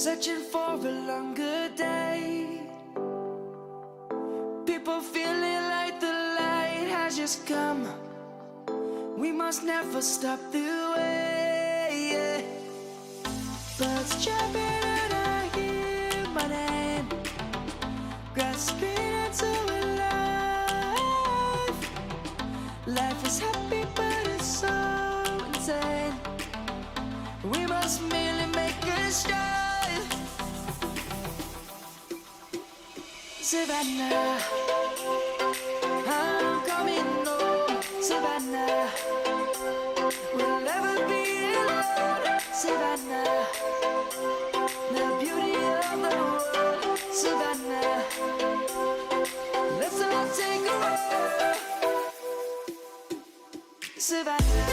searching for a longer day. People feeling like the light has just come. We must never stop the way. Birds chirping and I hear my name, grasping into a life. Life is happy but it's so insane. We must merely make a start. Savannah, I'm coming home. Savannah, we'll never be alone. Savannah, the beauty of the world. Savannah, let's all take a ride. Savannah.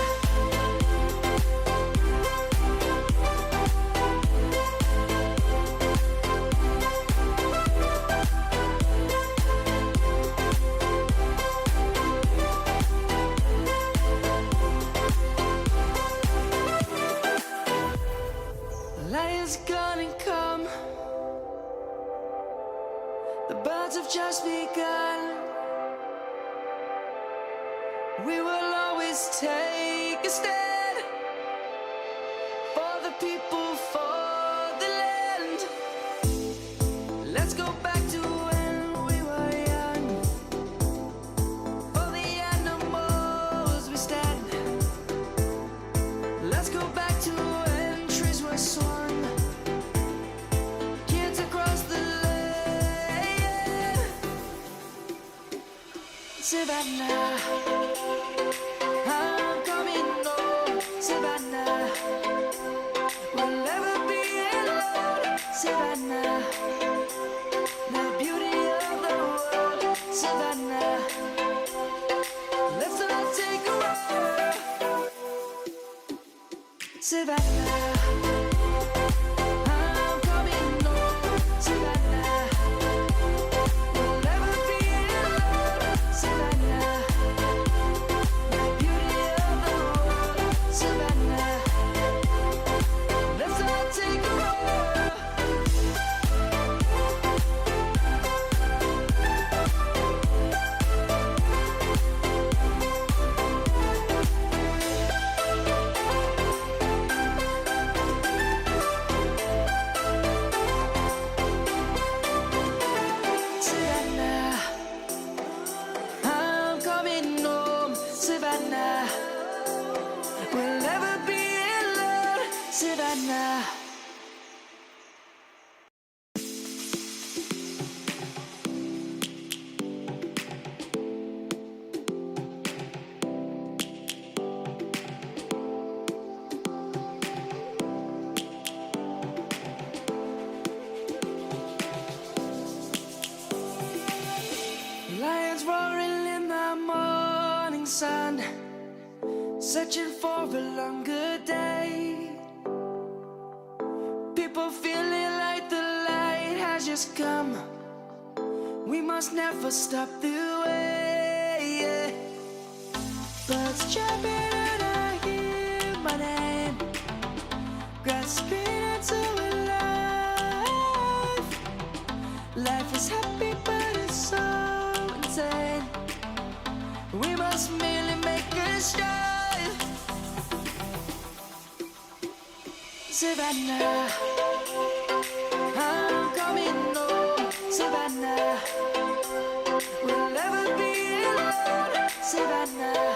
Lion's gonna come. The birds have just begun. We will always take a stand for the people, for the land. Let's go back to when we were young. For the animals we stand. Let's go back to when trees were swung. Kids across the land. Savannah, I'm coming home. Savannah, we'll never be alone. Savannah, the beauty of the world. Savannah, let's all take a ride. Savannah, I'm coming home. Savannah, we'll never be alone. Savannah, the beauty of the world. Savannah, let's all take a ride. Savannah, I'm coming home. Savannah, we'll never be alone. Savannah. Lions roaring in the morning sun, searching for a longer day. People feeling like the light has just come. We must never stop the way. Birds chirping and I hear my name, grasping into a life. Life is happy but it's so insane. We must merely make a start. Savannah, I'm coming home. Savannah, we'll never be alone. Savannah,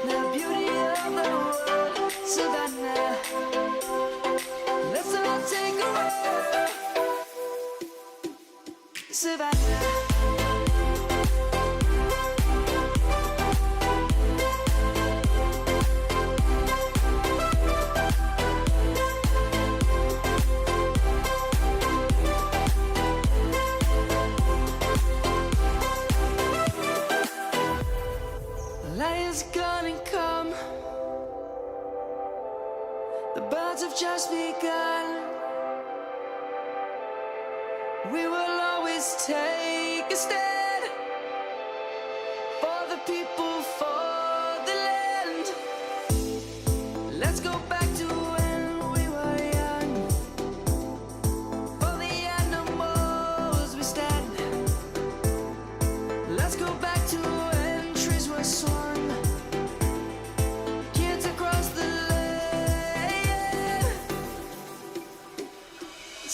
the beauty of the world. Savannah, let's all take a ride. Savannah. Lion's gonna come. The birds have just begun. We will always take a stand for the people, for the land. Let's go back to when we were young.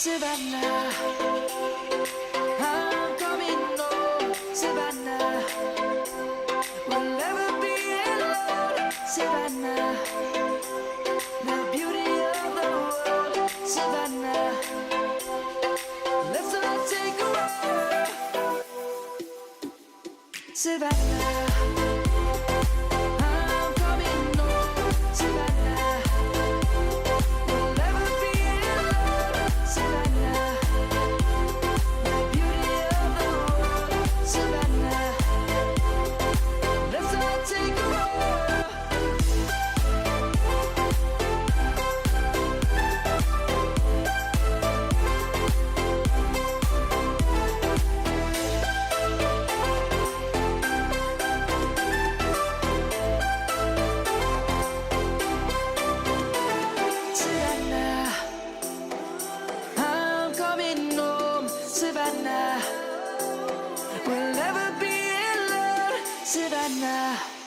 Savannah. I'm coming home, Savannah. We'll never be alone, Savannah. The beauty of the world, Savannah. Let's all take a ride, Savannah. I'm coming home, Savannah. We'll never be alone, Savannah. The beauty of the world, Savannah. Let's all take a ride. Savannah, I'm coming home, Savannah. We'll never be alone, Savannah.